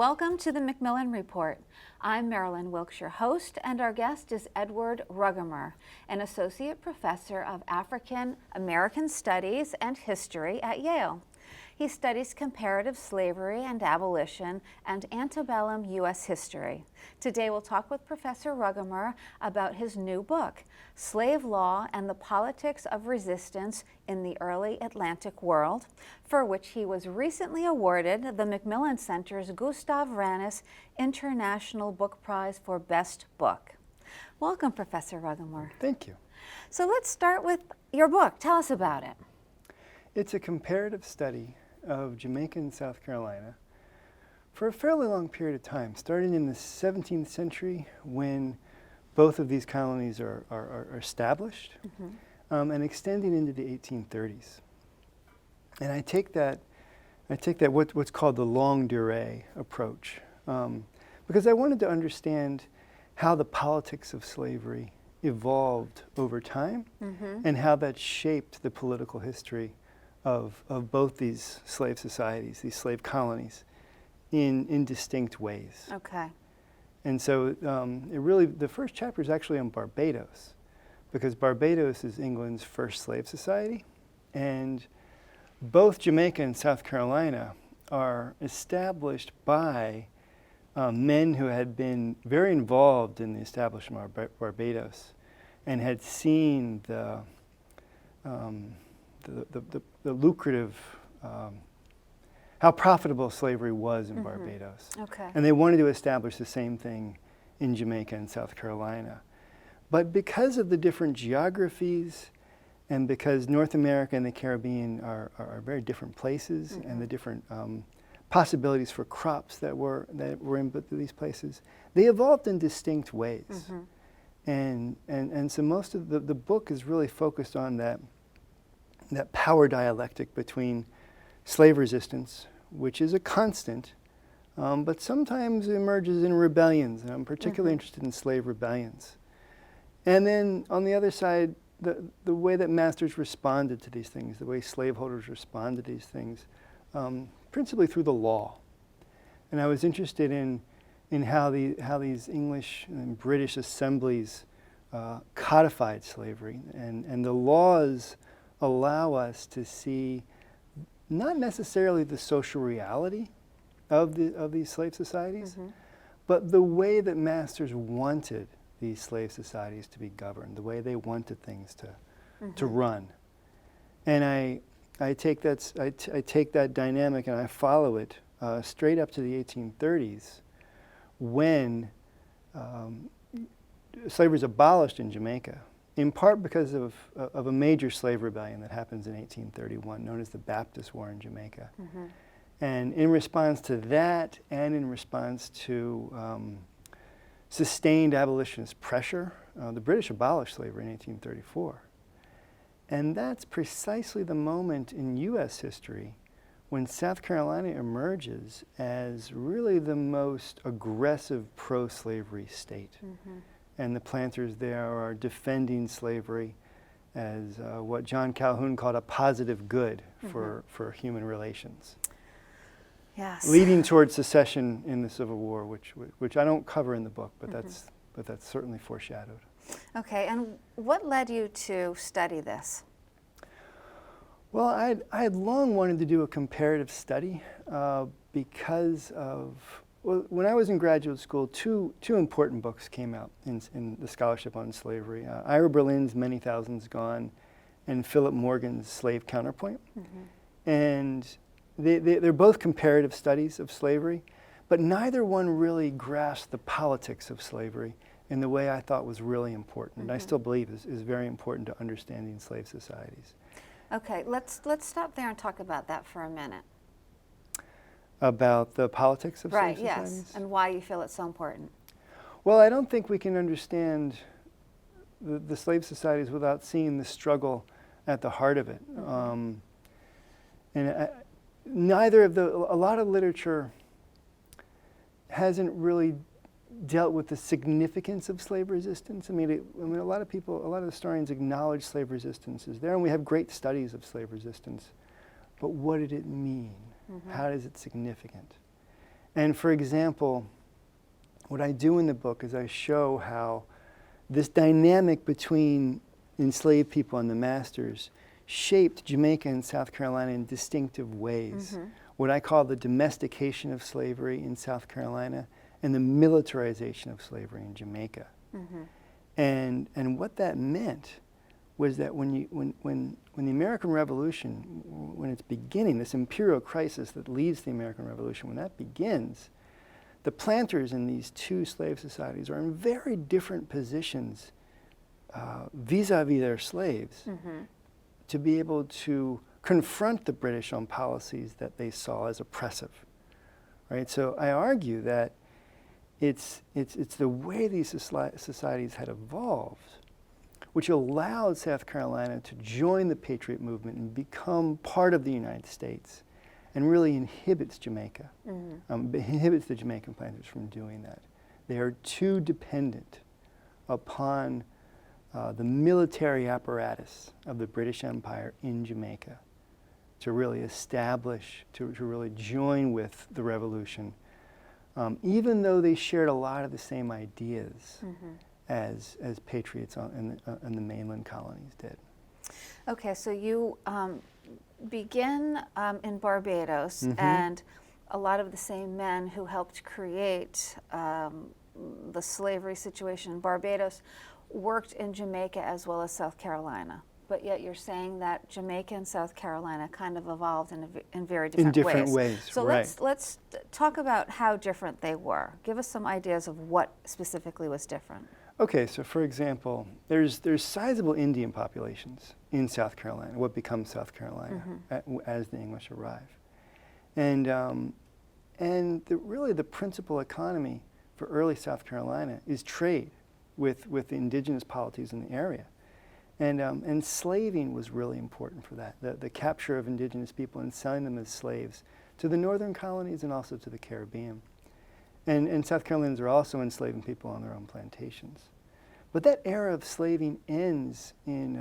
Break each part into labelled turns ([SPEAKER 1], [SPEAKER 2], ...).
[SPEAKER 1] Welcome to the MacMillan Report. I'm Marilyn Wilkes, your host, and our guest is Edward Rugemer, an Associate Professor of African American Studies and History at Yale. He studies comparative slavery and abolition and antebellum U.S. history. Today we'll talk with Professor Rugemer about his new book, Slave Law and the Politics of Resistance in the Early Atlantic World, for which he was recently awarded the MacMillan Center's Gustav Ranis International Book Prize for Best Book. Welcome, Professor Rugemer.
[SPEAKER 2] Thank you.
[SPEAKER 1] So let's start with your book. Tell us about it.
[SPEAKER 2] It's a comparative study of Jamaica and South Carolina for a fairly long period of time, starting in the 17th century when both of these colonies are established, and extending into the 1830s. And I take that what's called the longue durée approach, because I wanted to understand how the politics of slavery evolved over time and how that shaped the political history of both these slave societies, these slave colonies, in distinct ways.
[SPEAKER 1] Okay.
[SPEAKER 2] And so the first chapter is actually on Barbados, because Barbados is England's first slave society, and both Jamaica and South Carolina are established by men who had been very involved in the establishment of Barbados and had seen the lucrative, how profitable slavery was in Barbados.
[SPEAKER 1] Okay.
[SPEAKER 2] And they wanted to establish the same thing in Jamaica and South Carolina. But because of the different geographies and because North America and the Caribbean are very different places and the different possibilities for crops that were in these places, they evolved in distinct ways. And so most of the book is really focused on that power dialectic between slave resistance, which is a constant, but sometimes emerges in rebellions, and I'm particularly interested in slave rebellions. And then on the other side, the way that masters responded to these things, the way slaveholders responded to these things, principally through the law. And I was interested in how these English and British assemblies codified slavery, and the laws allow us to see not necessarily the social reality of these slave societies, but the way that masters wanted these slave societies to be governed, the way they wanted things to run. And I take that dynamic and I follow it straight up to the 1830s, when slavery is abolished in Jamaica, in part because of a major slave rebellion that happens in 1831, known as the Baptist War in Jamaica. And in response to that, and in response to sustained abolitionist pressure, the British abolished slavery in 1834. And that's precisely the moment in U.S. history when South Carolina emerges as really the most aggressive pro-slavery state. And the planters there are defending slavery as what John Calhoun called a positive good for human relations.
[SPEAKER 1] Yes.
[SPEAKER 2] Leading towards secession in the Civil War, which I don't cover in the book, but that's certainly foreshadowed. Okay,
[SPEAKER 1] and what led you to study this?
[SPEAKER 2] Well, I had long wanted to do a comparative study because of, well, when I was in graduate school, two important books came out in the scholarship on slavery. Ira Berlin's Many Thousands Gone and Philip Morgan's Slave Counterpoint. And they're both comparative studies of slavery, but neither one really grasped the politics of slavery in the way I thought was really important, and I still believe is very important to understanding slave societies.
[SPEAKER 1] Okay, let's stop there and talk about that for a minute.
[SPEAKER 2] About the politics of slave societies?
[SPEAKER 1] Right, yes, and why you feel it's so important.
[SPEAKER 2] Well, I don't think we can understand the slave societies without seeing the struggle at the heart of it. Neither of a lot of literature hasn't really dealt with the significance of slave resistance. I mean, a lot of historians acknowledge slave resistance is there, and we have great studies of slave resistance. But what did it mean? How is it significant? And for example, what I do in the book is I show how this dynamic between enslaved people and the masters shaped Jamaica and South Carolina in distinctive ways. What I call the domestication of slavery in South Carolina and the militarization of slavery in Jamaica. And what that meant was that when the American Revolution, when it's beginning, this imperial crisis that leads to the American Revolution, when that begins, the planters in these two slave societies are in very different positions vis-a-vis their slaves to be able to confront the British on policies that they saw as oppressive. Right? So I argue that it's the way these societies had evolved which allowed South Carolina to join the Patriot movement and become part of the United States, and really inhibits Jamaica, inhibits the Jamaican planters from doing that. They are too dependent upon the military apparatus of the British Empire in Jamaica to really establish, to really join with the revolution, even though they shared a lot of the same ideas as patriots in the mainland colonies did.
[SPEAKER 1] Okay, so you begin in Barbados, and a lot of the same men who helped create the slavery situation in Barbados worked in Jamaica as well as South Carolina. But yet you're saying that Jamaica and South Carolina kind of evolved in very different ways.
[SPEAKER 2] In different ways,
[SPEAKER 1] so
[SPEAKER 2] right.
[SPEAKER 1] let's talk about how different they were. Give us some ideas of what specifically was different.
[SPEAKER 2] Okay, so for example, there's sizable Indian populations in South Carolina, what becomes South Carolina as the English arrive. And really the principal economy for early South Carolina is trade with the indigenous polities in the area. And enslaving was really important for that, the capture of indigenous people and selling them as slaves to the northern colonies and also to the Caribbean. And South Carolinians are also enslaving people on their own plantations. But that era of slaving ends in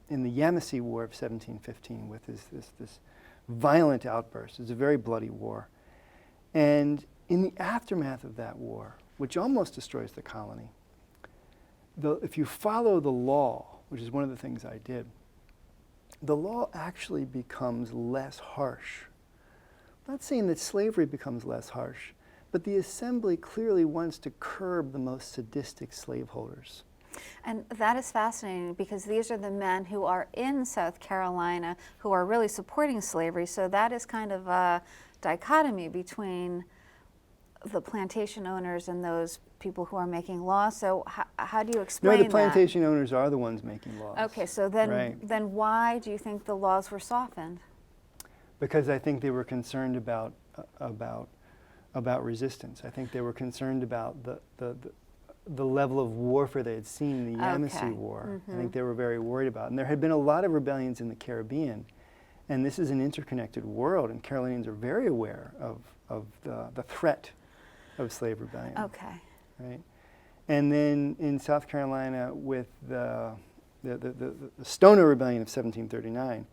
[SPEAKER 2] the Yamasee War of 1715 with this violent outburst. It's a very bloody war. And in the aftermath of that war, which almost destroys the colony, if you follow the law, which is one of the things I did, the law actually becomes less harsh. I'm not saying that slavery becomes less harsh, but the assembly clearly wants to curb the most sadistic slaveholders.
[SPEAKER 1] And that is fascinating because these are the men who are in South Carolina who are really supporting slavery. So that is kind of a dichotomy between the plantation owners and those people who are making laws. So how do you explain that?
[SPEAKER 2] No, the plantation owners are the ones making laws.
[SPEAKER 1] Okay, so then why do you think the laws were softened?
[SPEAKER 2] Because I think they were concerned about resistance. I think they were concerned about the level of warfare they had seen in the Yamasee War. I think they were very worried about it. And there had been a lot of rebellions in the Caribbean, and this is an interconnected world, and Carolinians are very aware of the threat of slave rebellion.
[SPEAKER 1] Okay.
[SPEAKER 2] Right? And then in South Carolina with the Stoner Rebellion of 1739,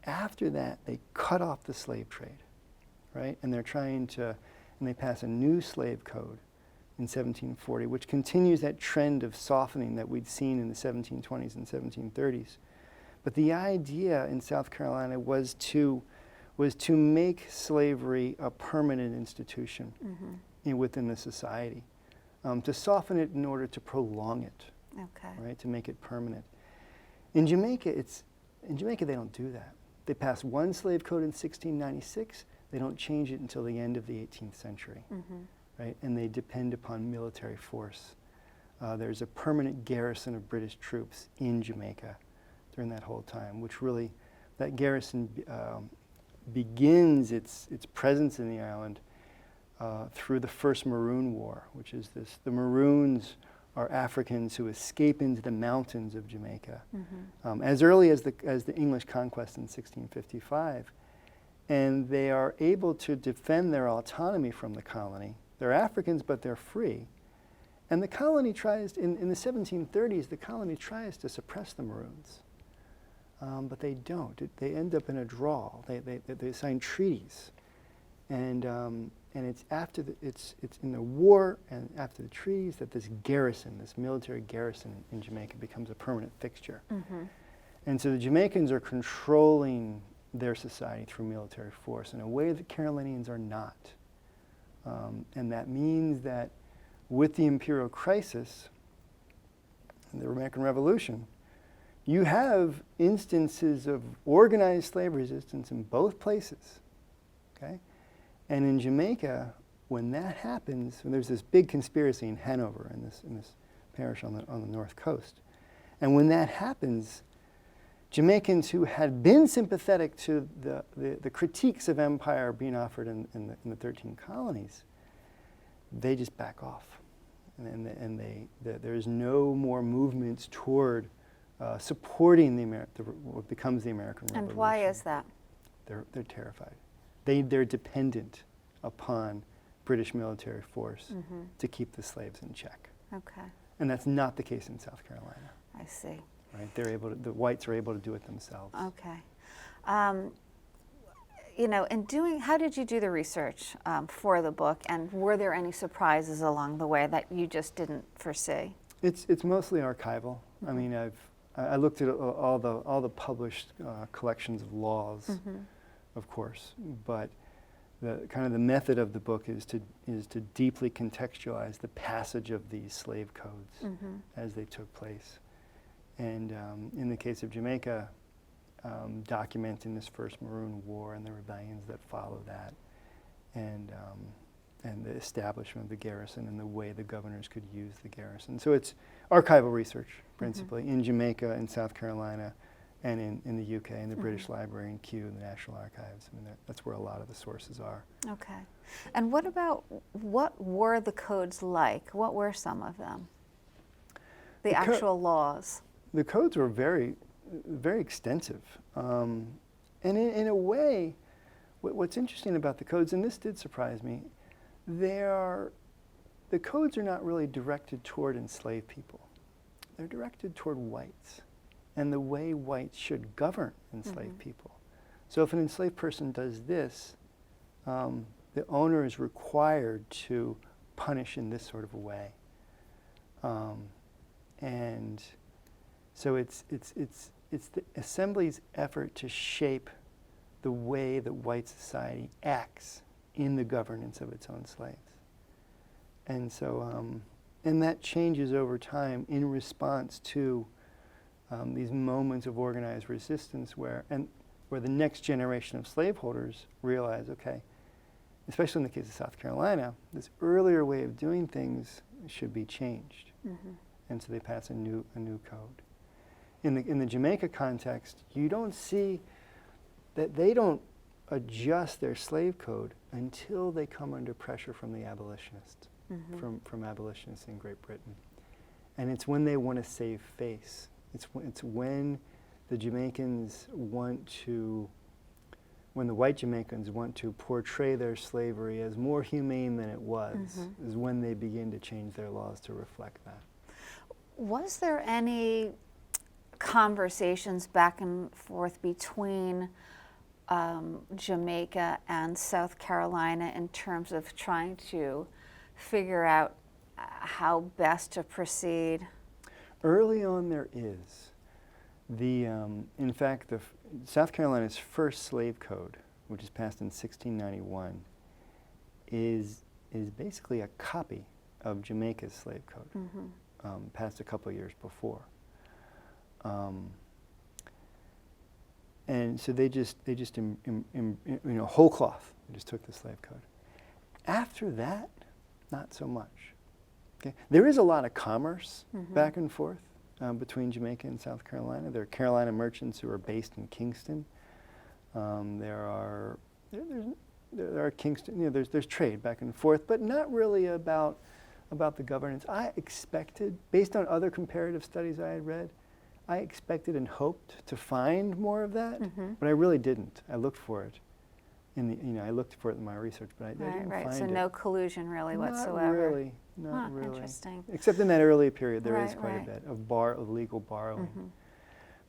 [SPEAKER 2] after that they cut off the slave trade, right? And they're trying to, and they pass a new slave code in 1740, which continues that trend of softening that we'd seen in the 1720s and 1730s. But the idea in South Carolina was to make slavery a permanent institution within the society, to soften it in order to prolong it, right? To make it permanent. In Jamaica, they don't do that. They pass one slave code in 1696. They don't change it until the end of the 18th century. Right? And they depend upon military force. There's a permanent garrison of British troops in Jamaica during that whole time, which really, that garrison begins its presence in the island through the first Maroon War, which is this. The Maroons are Africans who escape into the mountains of Jamaica as early as the English conquest in 1655. And they are able to defend their autonomy from the colony. They're Africans, but they're free. And the colony tries, in the 1730s, the colony tries to suppress the Maroons. But they don't. They end up in a draw. They sign treaties. And and it's after it's in the war and after the treaties that this garrison, this military garrison in Jamaica, becomes a permanent fixture. And so the Jamaicans are controlling their society through military force in a way that Carolinians are not. And that means that with the imperial crisis and the American Revolution, you have instances of organized slave resistance in both places, okay? And in Jamaica, when that happens, when there's this big conspiracy in Hanover, in this parish on the north coast, and when that happens, Jamaicans who had been sympathetic to the critiques of empire being offered in the 13 colonies, they just back off. And there's no more movements toward supporting what becomes the American Revolution.
[SPEAKER 1] And why is that?
[SPEAKER 2] They're terrified. They're dependent upon British military force to keep the slaves in check.
[SPEAKER 1] Okay.
[SPEAKER 2] And that's not the case in South Carolina.
[SPEAKER 1] I see.
[SPEAKER 2] Right? The whites are able to do it themselves.
[SPEAKER 1] Okay. You know, how did you do the research for the book, and were there any surprises along the way that you just didn't foresee?
[SPEAKER 2] It's mostly archival. I mean, I looked at all the published collections of laws, of course, but the method of the book is to deeply contextualize the passage of these slave codes as they took place, and in the case of Jamaica, documenting this first Maroon War and the rebellions that follow that, and the establishment of the garrison and the way the governors could use the garrison. So it's archival research, principally, in Jamaica, in South Carolina, and in the UK, in the British Library, in Kew, and the National Archives. I mean, that's where a lot of the sources are.
[SPEAKER 1] Okay. And what were the codes like? What were some of them? The actual laws?
[SPEAKER 2] The codes were very, very extensive. And in a way, what's interesting about the codes, and this did surprise me, the codes are not really directed toward enslaved people. They're directed toward whites and the way whites should govern enslaved people. So if an enslaved person does this, the owner is required to punish in this sort of a way. And so it's the Assembly's effort to shape the way that white society acts in the governance of its own slaves. And so, and that changes over time in response to these moments of organized resistance where the next generation of slaveholders realize, okay, especially in the case of South Carolina, this earlier way of doing things should be changed. And so they pass a new code. In the Jamaica context, you don't see that they don't adjust their slave code until they come under pressure from the abolitionists, from abolitionists in Great Britain. And it's when they want to save face. It's when the Jamaicans when the white Jamaicans want to portray their slavery as more humane than it was, is when they begin to change their laws to reflect that.
[SPEAKER 1] Was there any conversations back and forth between Jamaica and South Carolina in terms of trying to figure out how best to proceed?
[SPEAKER 2] Early on there is. In fact, South Carolina's first slave code, which is passed in 1691, is basically a copy of Jamaica's slave code, passed a couple of years before. And so they just whole cloth, they just took the slave code. After that, not so much. Okay? There is a lot of commerce back and forth between Jamaica and South Carolina. There are Carolina merchants who are based in Kingston. There are Kingston. There's trade back and forth, but not really about the governance. I expected, based on other comparative studies I had read, I expected and hoped to find more of that, but I really didn't. I looked for it. I looked for it in my research, but I didn't find it.
[SPEAKER 1] So no collusion really whatsoever.
[SPEAKER 2] Not really.
[SPEAKER 1] Interesting.
[SPEAKER 2] Except in that early period, there is quite a bit of legal borrowing.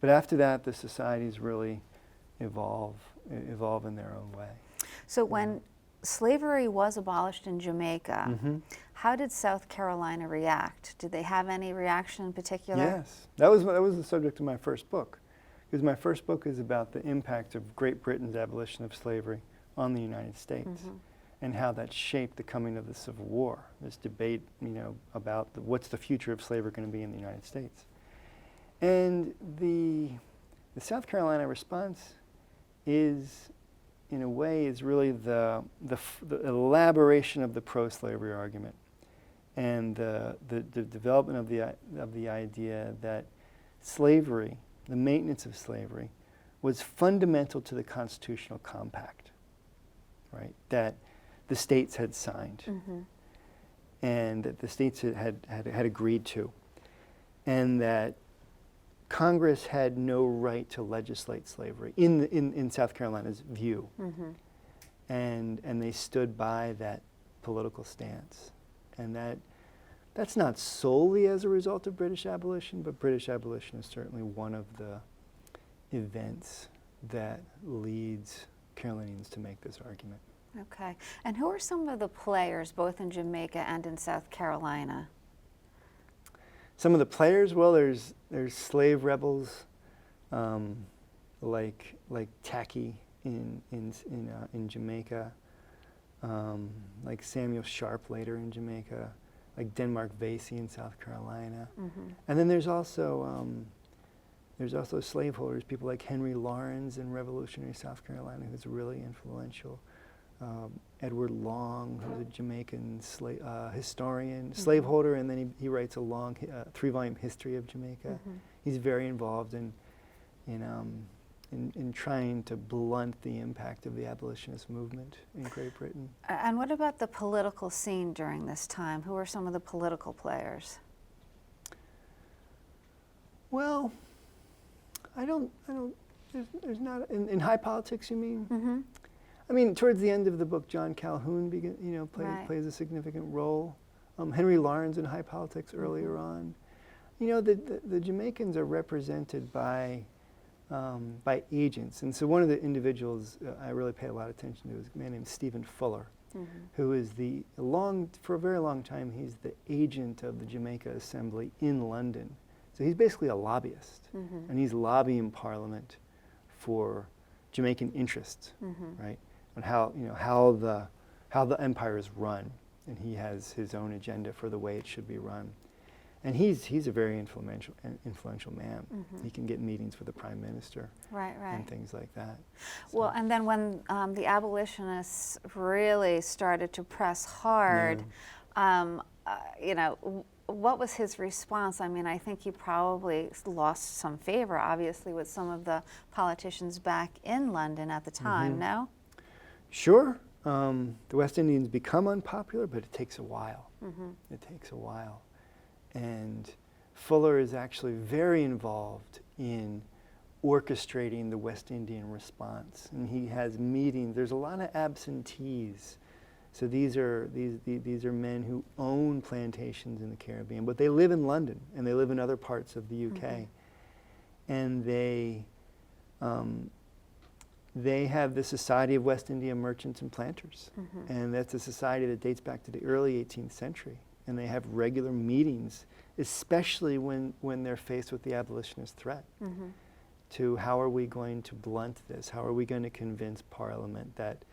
[SPEAKER 2] But after that, the societies really evolve in their own way.
[SPEAKER 1] So when slavery was abolished in Jamaica.
[SPEAKER 2] Mm-hmm.
[SPEAKER 1] How did South Carolina react? Did they have any reaction in particular?
[SPEAKER 2] Yes, that was the subject of my first book, because my first book is about the impact of Great Britain's abolition of slavery on the United States, and how that shaped the coming of the Civil War. This debate, about what's the future of slavery going to be in the United States, and the South Carolina response is, in a way, is really the elaboration of the pro-slavery argument, and the development of the idea that slavery, the maintenance of slavery, was fundamental to the constitutional compact, right? That the states had signed, and that the states had agreed to, and that Congress had no right to legislate slavery in South Carolina's view, and they stood by that political stance, and that's not solely as a result of British abolition, but British abolition is certainly one of the events that leads Carolinians to make this argument.
[SPEAKER 1] Okay. And who are some of the players, both in Jamaica and in South Carolina?
[SPEAKER 2] Some of the players, well, there's slave rebels, like Tacky in Jamaica, like Samuel Sharp later in Jamaica, like Denmark Vesey in South Carolina, and then there's also slaveholders, people like Henry Lawrence in revolutionary South Carolina, who's really influential. Edward Long, who's a Jamaican historian, slaveholder, and then he writes a long 3-volume history of Jamaica. He's very involved in trying to blunt the impact of the abolitionist movement in Great Britain.
[SPEAKER 1] And what about the political scene during this time? Who are some of the political players?
[SPEAKER 2] Well, there's not, in high politics, you mean? I mean, towards the end of the book, John Calhoun plays a significant role. Henry Lawrence in high politics earlier on. The Jamaicans are represented by agents, and so one of the individuals I really pay a lot of attention to is a man named Stephen Fuller, who is for a very long time, he's the agent of the Jamaica Assembly in London. So he's basically a lobbyist, and he's lobbying Parliament for Jamaican interests, right? And how the empire is run, and he has his own agenda for the way it should be run, and he's a very influential man. He can get meetings with the prime minister, and things like that. So.
[SPEAKER 1] Well, and then when the abolitionists really started to press hard, what was his response? I mean, I think he probably lost some favor, obviously, with some of the politicians back in London at the time, no?
[SPEAKER 2] Sure. The West Indians become unpopular, but it takes a while. It takes a while. And Fuller is actually very involved in orchestrating the West Indian response. And he has meetings. There's a lot of absentees. So these are men who own plantations in the Caribbean, but they live in London and they live in other parts of the UK. And they have the Society of West India Merchants and Planters, and that's a society that dates back to the early 18th century. And they have regular meetings, especially when they're faced with the abolitionist threat, to how are we going to blunt this? How are we going to convince Parliament that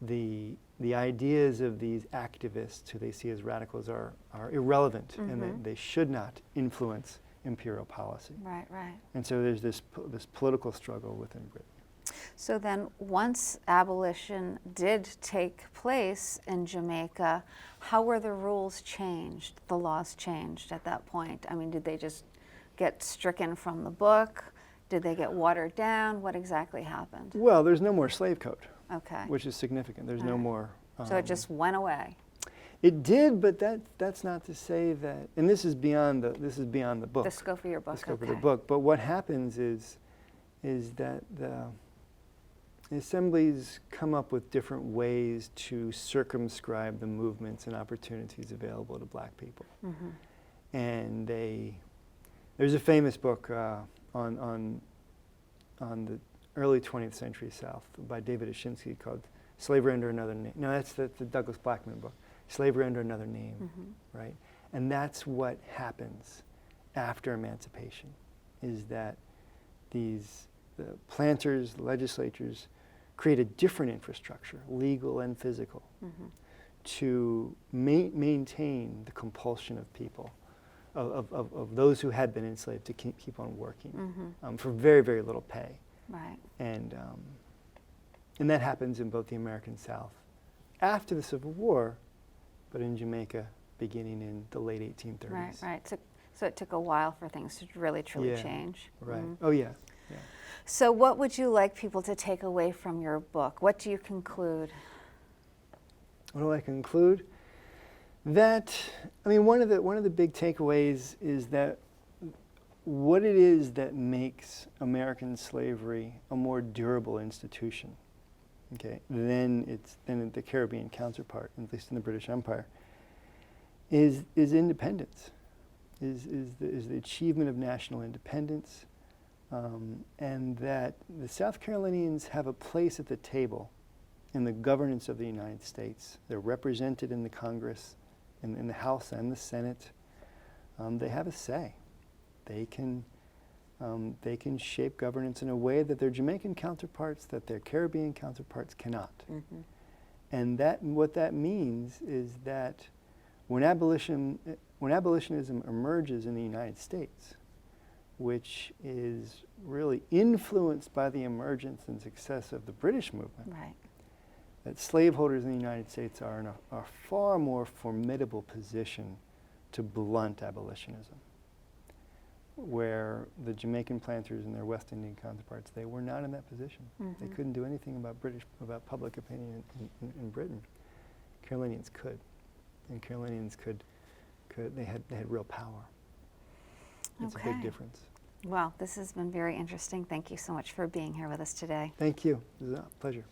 [SPEAKER 2] the ideas of these activists who they see as radicals are irrelevant, and that they should not influence imperial policy.
[SPEAKER 1] Right.
[SPEAKER 2] And so there's this political struggle within Britain.
[SPEAKER 1] So then once abolition did take place in Jamaica, how were the rules changed, the laws changed at that point? I mean, did they just get stricken from the book? Did they get watered down? What exactly happened?
[SPEAKER 2] Well, there's no more slave code,
[SPEAKER 1] okay,
[SPEAKER 2] which is significant. There's no more.
[SPEAKER 1] So it just went away.
[SPEAKER 2] It did, but that's not to say that. And this is beyond the book.
[SPEAKER 1] The scope of your book.
[SPEAKER 2] The scope
[SPEAKER 1] okay.
[SPEAKER 2] of the book. But what happens is that the assemblies come up with different ways to circumscribe the movements and opportunities available to black people. And there's a famous book on the early 20th century South by David Ashinsky called Slavery Under Another Name. No, that's the Douglas Blackman book. Slavery Under Another Name, right? And that's what happens after emancipation, is that the planters, legislatures, create a different infrastructure, legal and physical, to maintain the compulsion of people, of those who had been enslaved to keep on working for very, very little pay.
[SPEAKER 1] Right.
[SPEAKER 2] And that happens in both the American South after the Civil War, but in Jamaica beginning in the late 1830s.
[SPEAKER 1] Right, right. So it took a while for things to really, truly change.
[SPEAKER 2] Right. Oh, yeah. Yeah.
[SPEAKER 1] So what would you like people to take away from your book? What do you conclude?
[SPEAKER 2] What do I conclude? That, I mean, one of the big takeaways is that what it is that makes American slavery a more durable institution, okay, than the Caribbean counterpart, at least in the British Empire, is independence, is the achievement of national independence, and that the South Carolinians have a place at the table in the governance of the United States. They're represented in the Congress, in the House and the Senate. They have a say. They can shape governance in a way that their Jamaican counterparts, that their Caribbean counterparts cannot. And what that means is that when abolitionism emerges in the United States, which is really influenced by the emergence and success of the British movement,
[SPEAKER 1] Right.
[SPEAKER 2] that slaveholders in the United States are in a far more formidable position to blunt abolitionism, where the Jamaican planters and their West Indian counterparts, they were not in that position. They couldn't do anything about public opinion in Britain. Carolinians could, and Carolinians they had real power. It's a big difference.
[SPEAKER 1] Well, this has been very interesting. Thank you so much for being here with us today.
[SPEAKER 2] Thank you. It was a pleasure.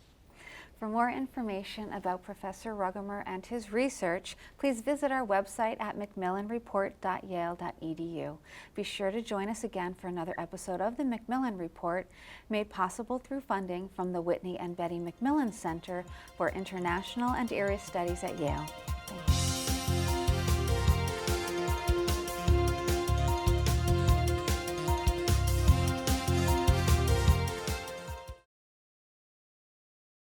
[SPEAKER 1] For more information about Professor Rugemer and his research, please visit our website at macmillanreport.yale.edu. Be sure to join us again for another episode of the MacMillan Report, made possible through funding from the Whitney and Betty MacMillan Center for International and Area Studies at Yale. Thank you.